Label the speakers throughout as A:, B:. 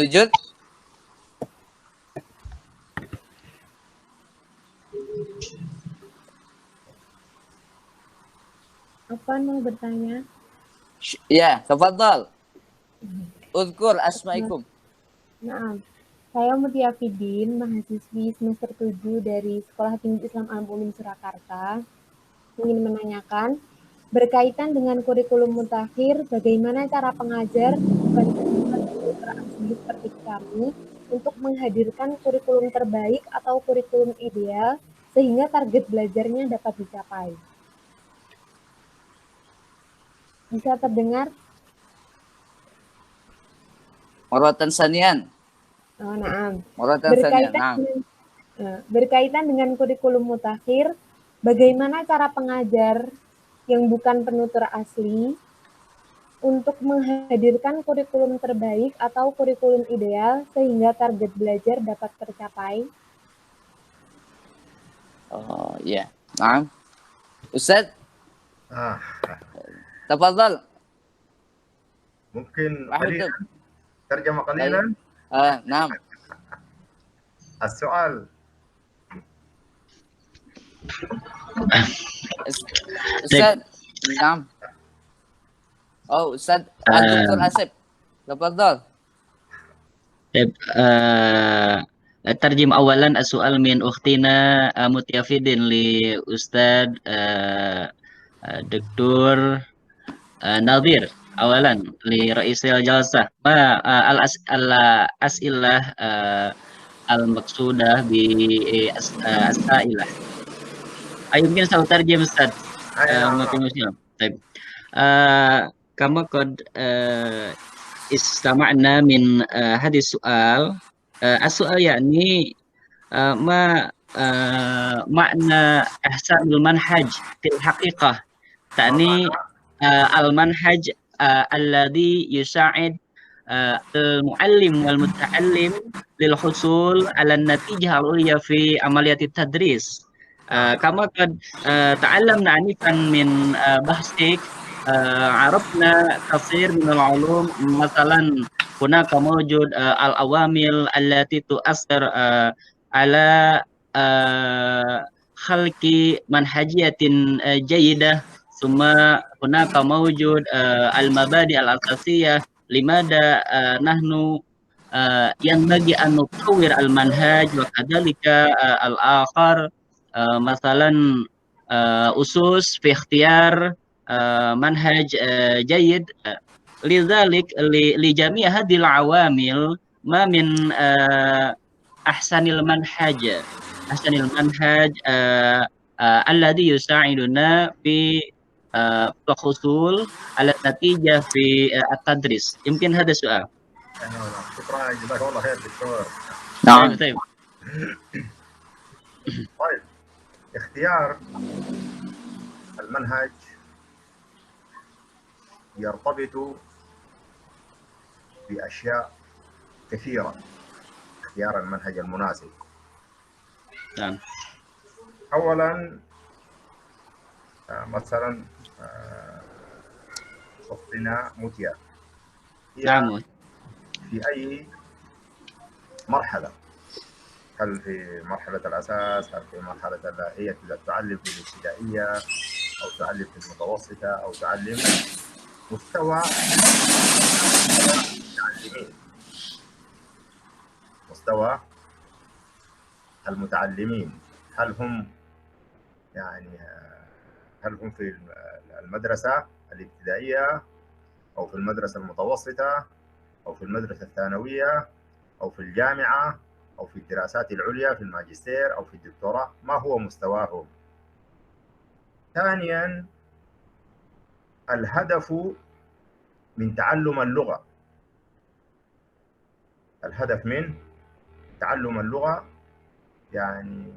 A: wujud?
B: Apa mau bertanya?
A: Ya, tafadhal. Uzkur asmaikum.
B: Maaf. Saya Mutia Fidin, mahasiswi semester 7 dari Sekolah Tinggi Islam Al-Mu'min Surakarta. Ingin menanyakan, berkaitan dengan kurikulum mutakhir, bagaimana cara pengajar seperti kami untuk menghadirkan kurikulum terbaik atau kurikulum ideal sehingga target belajarnya dapat dicapai. Bisa terdengar?
A: Marwatan sanian.
B: Oh, naam.
A: Marwatan sanian. Naam.
B: Berkaitan dengan kurikulum mutakhir, bagaimana cara pengajar yang bukan penutur asli untuk menghadirkan kurikulum terbaik atau kurikulum ideal sehingga target belajar dapat tercapai?
A: Oh, ya. Naam. Ustaz? Tafadhal.
C: ممكن قليلا ترجمة قليلا.
A: نعم.
C: السؤال
A: أستاذ. نعم. أستاذ الدكتور آسف تفضل.
D: طيب ترجم أولا السؤال من أختنا متيافدين لأستاذ دكتور نظير. أولا لرئيس الجلسة ما الأسئلة المقصودة بالسائلة. يمكن سأترجم أستاذ مسلم. طيب كما قد استمعنا من هذا السؤال يعني ما معنى إحسان المنهج في الحقيقة تعني المنهج الذي يساعد المعلم والمتعلم للحصول على النتيجة العليا في عملية التدريس. كما قد تعلمنا عنفا من بحثك عرفنا كثير من العلوم، مثلا هناك موجود العوامل التي تؤثر على خلق منهجية جيدة، ثم هناك موجود المبادئ الأساسية لماذا نحن ينبغي أن نطور المنهج، وكذلك الآخر مثلا أسس في اختيار منهج جيد. لذلك لجميع هذه العوامل ما من أحسن المنهج الذي يساعدنا في الحصول على النتيجة في التدريس. يمكن هذا السؤال.
C: شكرا جزاك الله خير دكتور.
A: نعم.
C: طيب اختيار المنهج يرتبط بأشياء كثيرة. اختيار المنهج المناسب
D: نعم.
C: أولا مثلا أختنا متيا
D: نعم.
C: في أي مرحلة؟ هل في مرحلة الأساس؟ هل في مرحلة هي تعلم في الابتدائية أو تعلم في المتوسطة أو تعلم مستوى المتعلمين؟ مستوى المتعلمين هل هم في المدرسة الابتدائية أو في المدرسة المتوسطة أو في المدرسة الثانوية أو في الجامعة أو في الدراسات العليا في الماجستير أو في الدكتوراه؟ ما هو مستواهم؟ ثانيا الهدف من تعلم اللغة. الهدف من تعلم اللغة يعني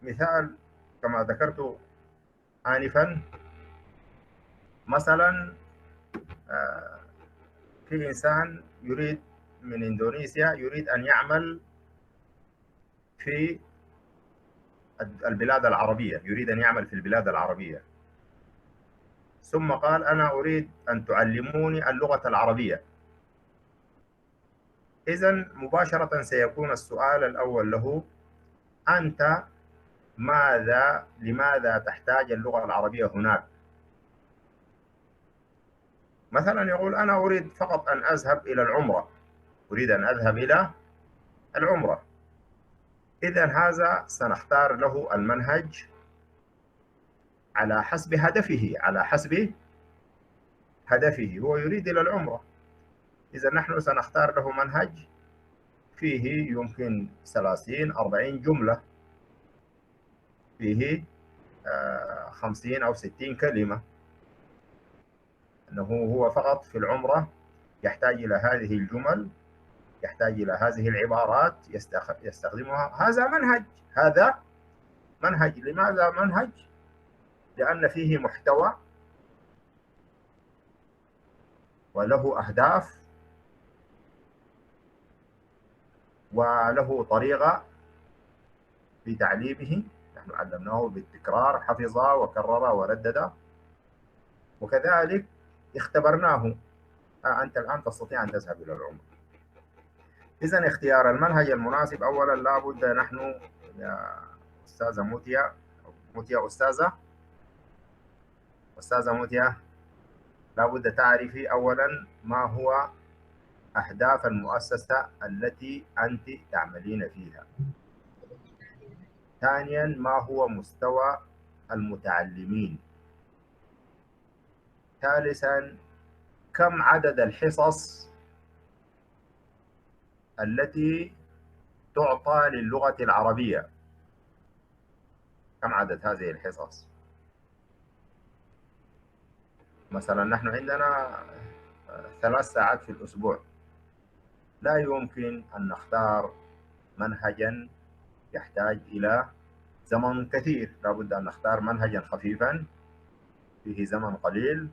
C: مثال كما ذكرت آنفا، مثلا في إنسان يريد من إندونيسيا يريد أن يعمل في البلاد العربية، يريد أن يعمل في البلاد العربية، ثم قال أنا أريد أن تعلموني اللغة العربية. إذا مباشرة سيكون السؤال الأول له: أنت لماذا تحتاج اللغة العربية هناك؟ مثلا يقول: أنا أريد فقط أن أذهب إلى العمرة، أريد أن أذهب إلى العمرة. إذا هذا سنختار له المنهج على حسب هدفه، هو يريد إلى العمرة. إذا نحن سنختار له منهج فيه يمكن 30-40 جملة، فيه 50 أو 60 كلمة، أنه هو فقط في العمرة يحتاج إلى هذه الجمل، يحتاج إلى هذه العبارات يستخدمها. هذا منهج. لماذا منهج؟ لأن فيه محتوى وله أهداف وله طريقة في تعليمه. نحن علمناه بالتكرار، حفظ وكرر وردد، وكذلك اختبرناه: أنت الآن تستطيع أن تذهب إلى العمرة. إذن اختيار المنهج المناسب أولا لابد نحن يا أستاذة موتيا أستاذة موتيا لابد تعرفي أولا ما هو أهداف المؤسسة التي أنت تعملين فيها. ثانيا، ما هو مستوى المتعلمين. ثالثا، كم عدد الحصص التي تعطى للغة العربية؟ كم عدد هذه الحصص؟ مثلا نحن عندنا 3 ساعات في الأسبوع، لا يمكن أن نختار منهجا يحتاج إلى زمن كثير، لابد أن نختار منهجا خفيفا فيه زمن قليل،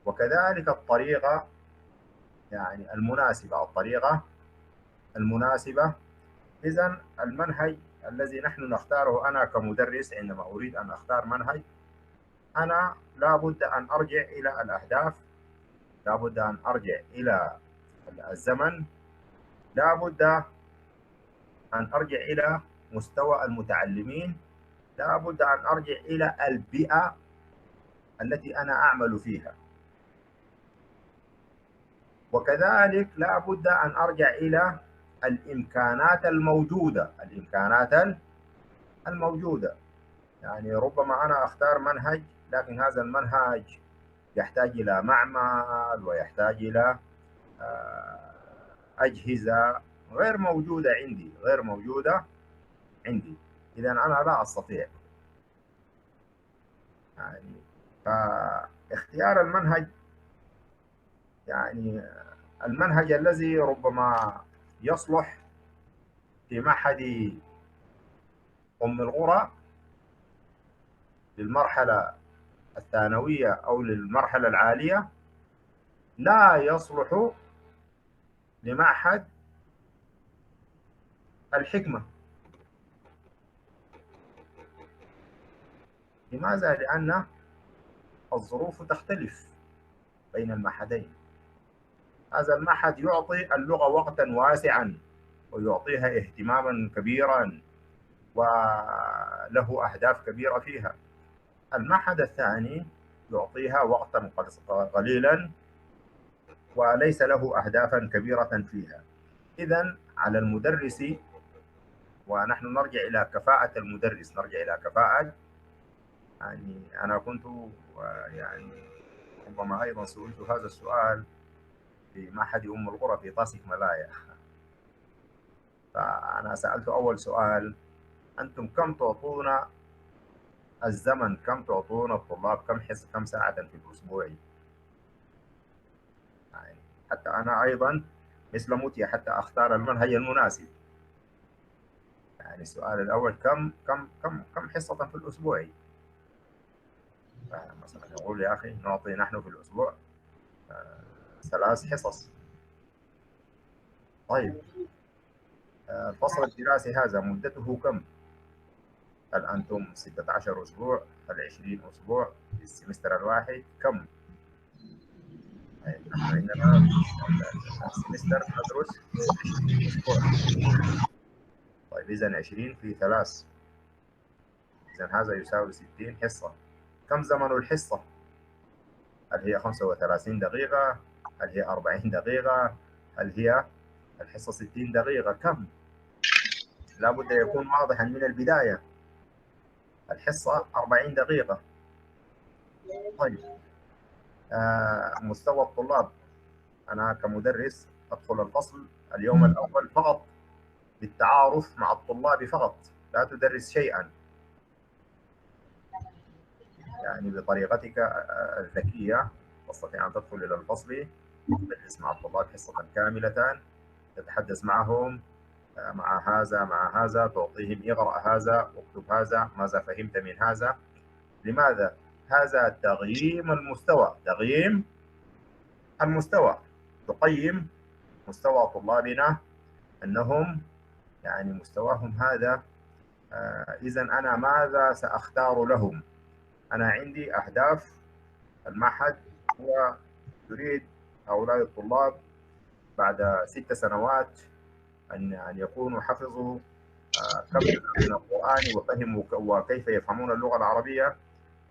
C: وكذلك الطريقة المناسبة. إذن المنهج الذي نحن نختاره، أنا كمدرس عندما أريد أن أختار منهج، أنا لابد أن أرجع إلى الأهداف، لابد أن أرجع إلى الزمن، لابد أن أرجع إلى مستوى المتعلمين، لابد أن أرجع إلى البيئة التي أنا أعمل فيها، وكذلك لابد أن أرجع إلى الإمكانات الموجودة. يعني ربما أنا أختار منهج، لكن هذا المنهج يحتاج إلى معمل ويحتاج إلى أجهزة غير موجودة عندي. إذا أنا لا أستطيع. يعني فاختيار المنهج الذي ربما يصلح في معهد أم القرى للمرحلة الثانوية أو للمرحلة العالية، لا يصلح لمعهد الحكمة. لماذا؟ لأن الظروف تختلف بين المعهدين. هذا المعهد يعطي اللغة وقتا واسعا ويعطيها اهتماما كبيرا وله أهداف كبيرة فيها. المعهد الثاني يعطيها وقتا قليلا وليس له أهدافا كبيرة فيها. إذن على المدرس، ونحن نرجع إلى كفاءة المدرس، يعني أنا كنت ربما أيضا سئلت هذا السؤال في معهد أم القرى في طاسك ملايا. فأنا سألت أول سؤال: أنتم كم تعطون الزمن، كم تعطون الطلاب، كم ساعة في الأسبوع؟ يعني حتى أنا أيضا مثل موتيا حتى أختار المنهج المناسب. يعني السؤال الأول: كم حصة في الأسبوع؟ مثلا يقول: يا أخي نعطي نحن في الأسبوع 3 حصص. طيب الفصل الدراسي هذا مدته كم؟ هل أنتم 16 أسبوع؟ هل 20 أسبوع في السمستر الواحد؟ كم؟ نحن عندنا السمستر ندرس 20 أسبوع. طيب إذا 20 في 3، إذا هذا يساوي 60 حصة. كم زمن الحصة؟ هل هي 35 دقيقة؟ هل هي 40 دقيقة؟ هل هي الحصة 60 دقيقة؟ كم؟ لابد يكون واضحا من البداية. الحصة 40 دقيقة. طيب مستوى الطلاب، أنا كمدرس أدخل الفصل اليوم الأول فقط للتعارف مع الطلاب فقط، لا تدرس شيئا. يعني بطريقتك الذكية تستطيع أن تدخل إلى الفصل، تجلس مع الطلاب حصة كاملة، تتحدث معهم مع هذا مع هذا، تعطيهم اقرأ هذا، اكتب هذا، ماذا فهمت من هذا. لماذا؟ هذا تقييم المستوى، تقييم المستوى. تقيم مستوى طلابنا أنهم يعني مستواهم هذا. إذا أنا ماذا سأختار لهم؟ أنا عندي أهداف المعهد، هو يريد هؤلاء الطلاب بعد 6 سنوات أن يكونوا حفظوا كم من القرآن وفهموا وكيف يفهمون اللغة العربية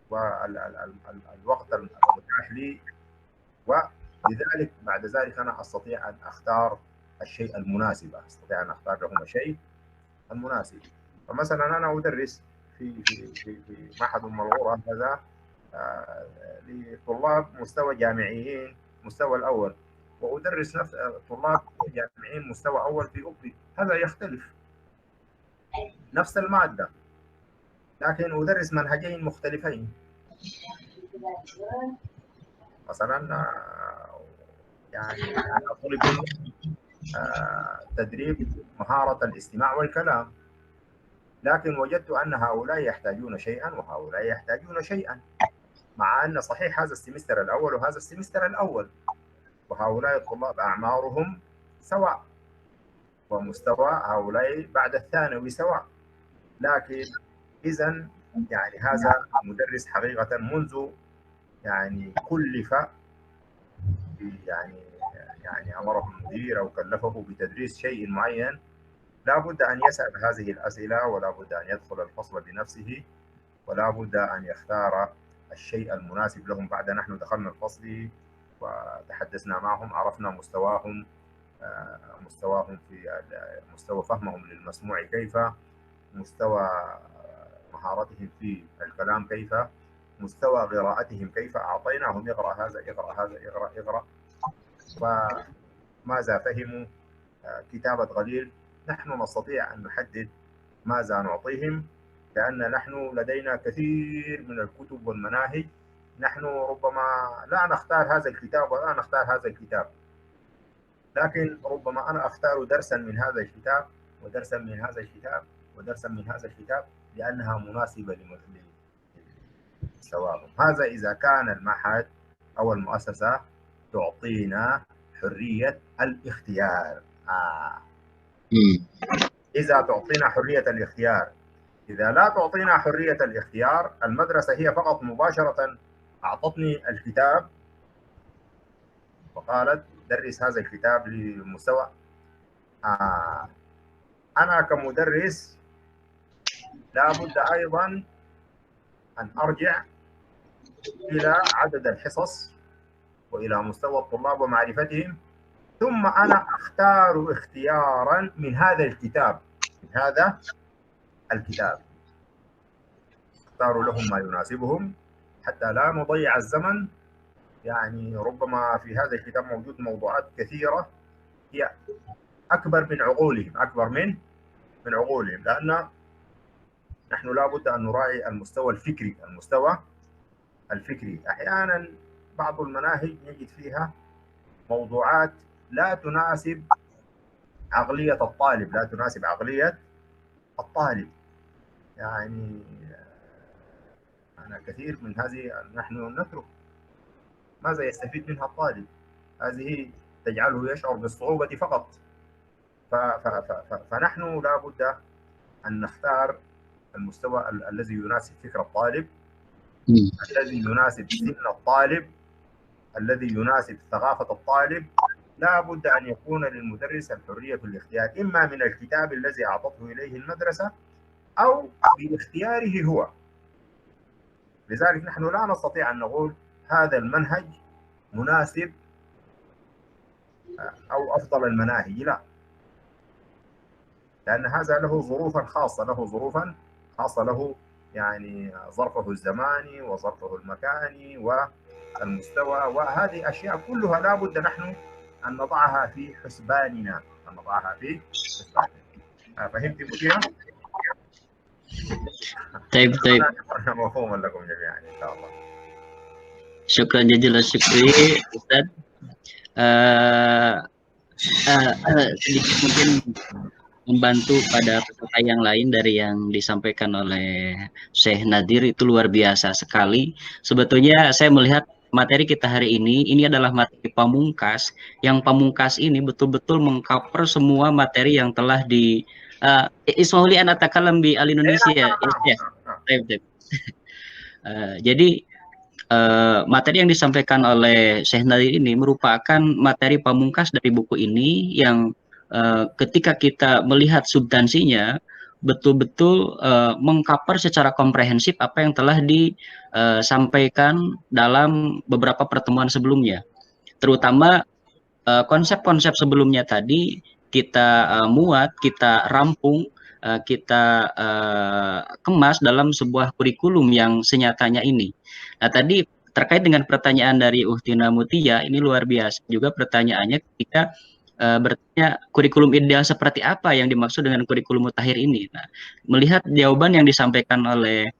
C: والوقت المتاح لي، ولذلك بعد ذلك أنا أستطيع أن أختار الشيء المناسب، أستطيع أن أختار لهم الشيء المناسب. فمثلا أنا أدرس في معهد أم الغرة هذا لطلاب مستوى جامعيين مستوى الأول، وأدرس نفس طلاب جامعيين مستوى أول في أوروبي. هذا يختلف، نفس المادة لكن أدرس منهجين مختلفين. مثلا يعني أنا أطلب تدريب مهارة الاستماع والكلام، لكن وجدت أن هؤلاء يحتاجون شيئا وهؤلاء يحتاجون شيئا، مع أن صحيح هذا السمستر الأول وهذا السمستر الأول، وهؤلاء الطلاب أعمارهم سواء ومستوى هؤلاء بعد الثانوي سواء. لكن إذا يعني هذا المدرس حقيقة منذ يعني كلف يعني أمره المدير أو كلفه بتدريس شيء معين، لا بد أن يسأل هذه الأسئلة، ولا بد أن يدخل الفصل بنفسه، ولا بد أن يختار الشيء المناسب لهم. بعد نحن دخلنا الفصل وتحدثنا معهم، عرفنا مستواهم في مستوى فهمهم للمسموع كيف، مستوى مهارتهم في الكلام كيف، مستوى قراءتهم كيف. أعطيناهم اقرأ هذا اقرأ هذا اقرأ، فماذا فهموا، كتابة قليل. نحن نستطيع أن نحدد ماذا نعطيهم، لأن نحن لدينا كثير من الكتب والمناهج. نحن ربما لا نختار هذا الكتاب ولا نختار هذا الكتاب، لكن ربما أنا أختار درسا من هذا الكتاب ودرسا من هذا الكتاب ودرسا من هذا الكتاب لأنها مناسبة لمستواهم. هذا إذا كان المعهد أو المؤسسة تعطينا حرية الاختيار. إذا تعطينا حرية الاختيار. إذا لا تعطينا حرية الاختيار، المدرسة هي فقط مباشرة أعطتني الكتاب وقالت درس هذا الكتاب للمستوى. أنا كمدرس لابد أيضا أن أرجع إلى عدد الحصص وإلى مستوى الطلاب ومعرفتهم، ثم أنا أختار اختيارا من هذا الكتاب، اختار لهم ما يناسبهم حتى لا نضيع الزمن. يعني ربما في هذا الكتاب موجود موضوعات كثيرة هي أكبر من عقولهم، لأن نحن لابد أن نراعي المستوى الفكري. أحيانا بعض المناهج نجد فيها موضوعات لا تناسب عقلية الطالب، يعني أنا كثير من هذه نحن نترك، ماذا يستفيد منها الطالب؟ هذه تجعله يشعر بالصعوبة فقط. فنحن لا بد أن نختار المستوى الذي يناسب فكر الطالب، الذي يناسب سن الطالب، الذي يناسب ثقافة الطالب لا بد أن يكون للمدرس الحرية في الاختيار، إما من الكتاب الذي أعطته إليه المدرسة أو باختياره هو. لذلك نحن لا نستطيع أن نقول هذا المنهج مناسب أو أفضل المناهج، لا، لأن هذا له ظروفا خاصة، له يعني ظرفه الزماني وظرفه المكاني والمستوى، وهذه أشياء كلها لا بد نحن أن نضعها في حسباننا، فهمت مدير؟
D: طيب.
C: مفهوم لكم جميعا إن شاء الله.
D: Syukran jazilan syukri, Ustaz. Sedikit mungkin membantu pada peserta yang lain dari yang disampaikan oleh Syekh Nadir, itu luar biasa sekali. Sebetulnya saya melihat materi kita hari ini adalah materi pamungkas, yang pamungkas ini betul-betul mengcover semua materi yang telah di Ismaili Anatakalam bi Al Indonesia ya. Jadi materi yang disampaikan oleh Syekh Nadir ini merupakan materi pamungkas dari buku ini yang ketika kita melihat substansinya betul-betul mengcover secara komprehensif apa yang telah disampaikan dalam beberapa pertemuan sebelumnya. Terutama konsep-konsep sebelumnya tadi kita muat, kita rampung, kita kemas dalam sebuah kurikulum yang senyatanya ini. Nah, tadi terkait dengan pertanyaan dari Uhtina Mutia, ini luar biasa juga pertanyaannya ketika bertanya kurikulum ideal seperti apa yang dimaksud dengan kurikulum mutakhir ini. Nah, melihat jawaban yang disampaikan oleh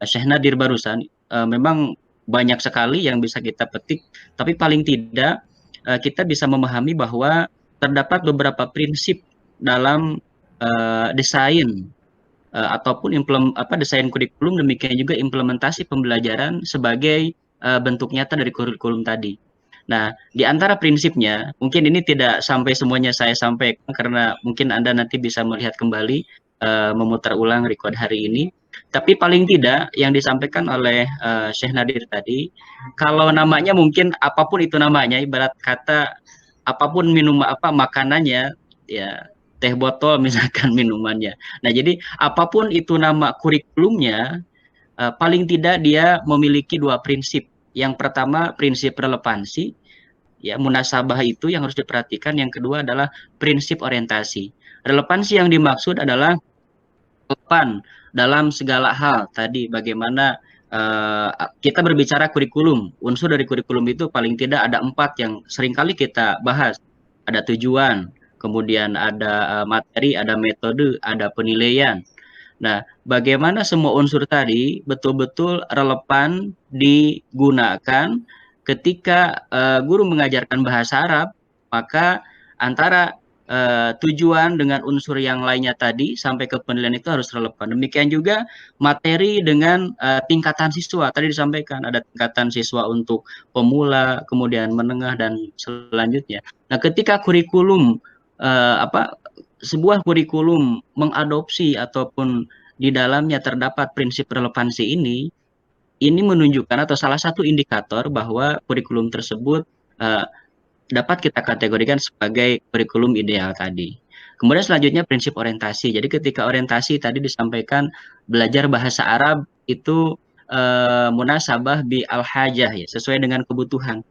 D: Syekh Nadir barusan, memang banyak sekali yang bisa kita petik, tapi paling tidak kita bisa memahami bahwa terdapat beberapa prinsip dalam desain ataupun desain kurikulum, demikian juga implementasi pembelajaran sebagai bentuk nyata dari kurikulum tadi. Nah, di antara prinsipnya, mungkin ini tidak sampai semuanya saya sampaikan karena mungkin Anda nanti bisa melihat kembali, memutar ulang record hari ini. Tapi paling tidak yang disampaikan oleh Syekh Nadir tadi, kalau namanya mungkin apapun itu namanya, ibarat kata apapun makanannya, ya teh botol misalkan minumannya. Nah, jadi apapun itu nama kurikulumnya, paling tidak dia memiliki dua prinsip. Yang pertama prinsip relevansi, ya munasabah itu yang harus diperhatikan. Yang kedua adalah prinsip orientasi. Relevansi yang dimaksud adalah relevan dalam segala hal. Tadi bagaimana kita berbicara kurikulum, unsur dari kurikulum itu paling tidak ada 4 yang seringkali kita bahas. Ada tujuan, kemudian ada materi, ada metode, ada penilaian. Nah, bagaimana semua unsur tadi betul-betul relevan digunakan ketika guru mengajarkan bahasa Arab, maka antara tujuan dengan unsur yang lainnya tadi sampai ke penilaian itu harus relevan. Demikian juga materi dengan tingkatan siswa. Tadi disampaikan ada tingkatan siswa untuk pemula, kemudian menengah, dan selanjutnya. Nah, ketika kurikulum sebuah kurikulum mengadopsi ataupun di dalamnya terdapat prinsip relevansi ini menunjukkan atau salah satu indikator bahwa kurikulum tersebut dapat kita kategorikan sebagai kurikulum ideal tadi. Kemudian selanjutnya prinsip orientasi. Jadi ketika orientasi tadi disampaikan belajar bahasa Arab itu munasabah bi al-hajah, ya, sesuai dengan kebutuhan.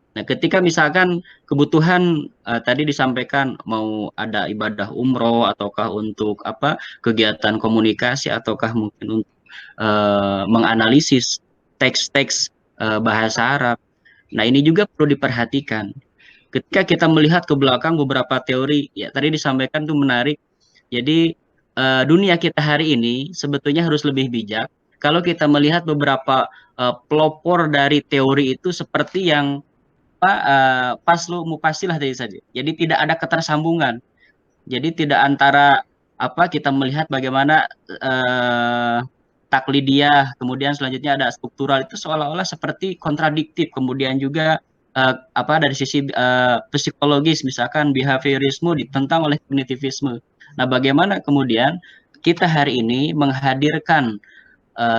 D: Nah, ketika misalkan kebutuhan tadi disampaikan mau ada ibadah umroh ataukah untuk kegiatan komunikasi ataukah mungkin untuk menganalisis teks-teks bahasa Arab. Nah, ini juga perlu diperhatikan. Ketika kita melihat ke belakang beberapa teori, ya tadi disampaikan tuh menarik. Jadi dunia kita hari ini sebetulnya harus lebih bijak. Kalau kita melihat beberapa pelopor dari teori itu seperti yang paslu mufasilah tadi saja. Jadi tidak ada ketersambungan. Jadi tidak antara kita melihat bagaimana taklidiyah, kemudian selanjutnya ada struktural, itu seolah-olah seperti kontradiktif. Kemudian juga dari sisi psikologis misalkan behaviorisme ditentang oleh kognitivisme. Nah, bagaimana kemudian kita hari ini menghadirkan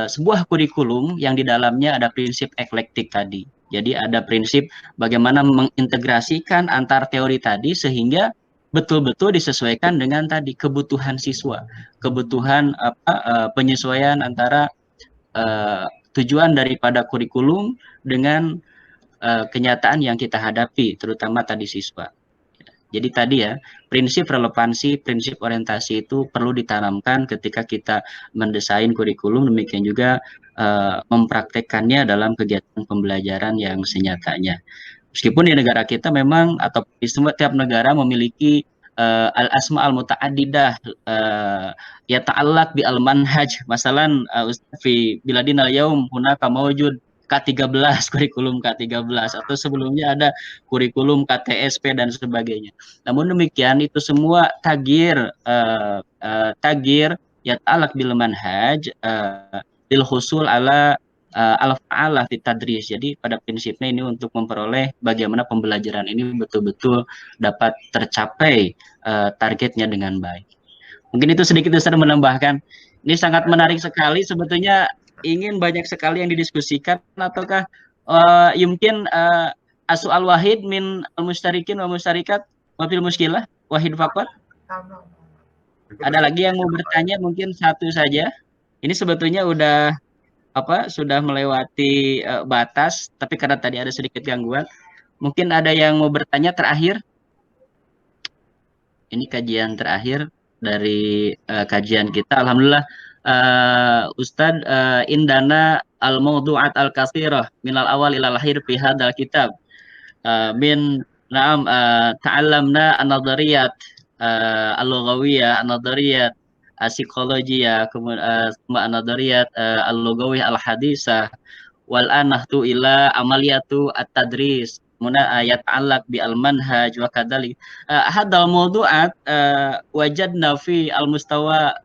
D: sebuah kurikulum yang di dalamnya ada prinsip eklektik tadi. Jadi ada prinsip bagaimana mengintegrasikan antar teori tadi sehingga betul-betul disesuaikan dengan tadi kebutuhan siswa, kebutuhan penyesuaian antara tujuan daripada kurikulum dengan kenyataan yang kita hadapi, terutama tadi siswa. Jadi tadi ya, prinsip relevansi, prinsip orientasi itu perlu ditanamkan ketika kita mendesain kurikulum, demikian juga mempraktekkannya dalam kegiatan pembelajaran yang senyatanya. Meskipun di negara kita memang, atau di setiap negara memiliki al-asma al-muta'adidah, ya ta'allaq bi al-manhaj, masalan Ustaz fi biladina al-yaum hunaka mawjud K13, kurikulum K13, atau sebelumnya ada kurikulum KTSP dan sebagainya. Namun demikian itu semua tagir ya ta'allaq bil manhaj bil husul ala al-fa'alah fi tadris. Jadi pada prinsipnya ini untuk memperoleh bagaimana pembelajaran ini betul-betul dapat tercapai targetnya dengan baik. Mungkin itu sedikit Ustaz menambahkan. Ini sangat menarik sekali, sebetulnya ingin banyak sekali yang didiskusikan, ataukah yumkin as-su'al wahid min al-mustarikin wa mustarikat wa fil muskilah wahid faqat? Ada lagi yang mau bertanya? Mungkin satu saja. Ini sebetulnya sudah melewati batas, tapi karena tadi ada sedikit gangguan. Mungkin ada yang mau bertanya terakhir? Ini kajian terakhir dari kajian kita. Alhamdulillah, Ustadz, indana al-mawdu'at al-katsirah minal awal ilal akhir fi hadzal kitab. Ta'allamna an-nadhariyat al-lughawiyah, an-nadhariyat psikologiyah, kemudian an-nadhariyat al-lughawiyah al-hadisah, wal anahtu ila amaliyatu at-tadris, yata'allaq bi al-manhaj wa kadzalik. Hadzal mawdu'at wajadna fi al-mustawa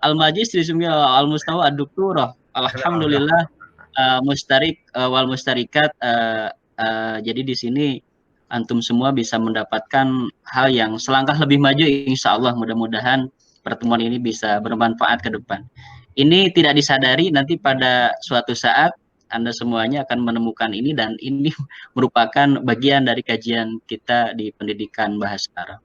D: al-majistri al-mustawa ad-doktorah. Alhamdulillah, mustarik wal mustarikat. Jadi di sini antum semua bisa mendapatkan hal yang selangkah lebih maju, insya Allah. Mudah-mudahan pertemuan ini bisa bermanfaat ke depan. Ini tidak disadari, nanti pada suatu saat Anda semuanya akan menemukan ini, dan ini merupakan bagian dari kajian kita di pendidikan bahasa Arab.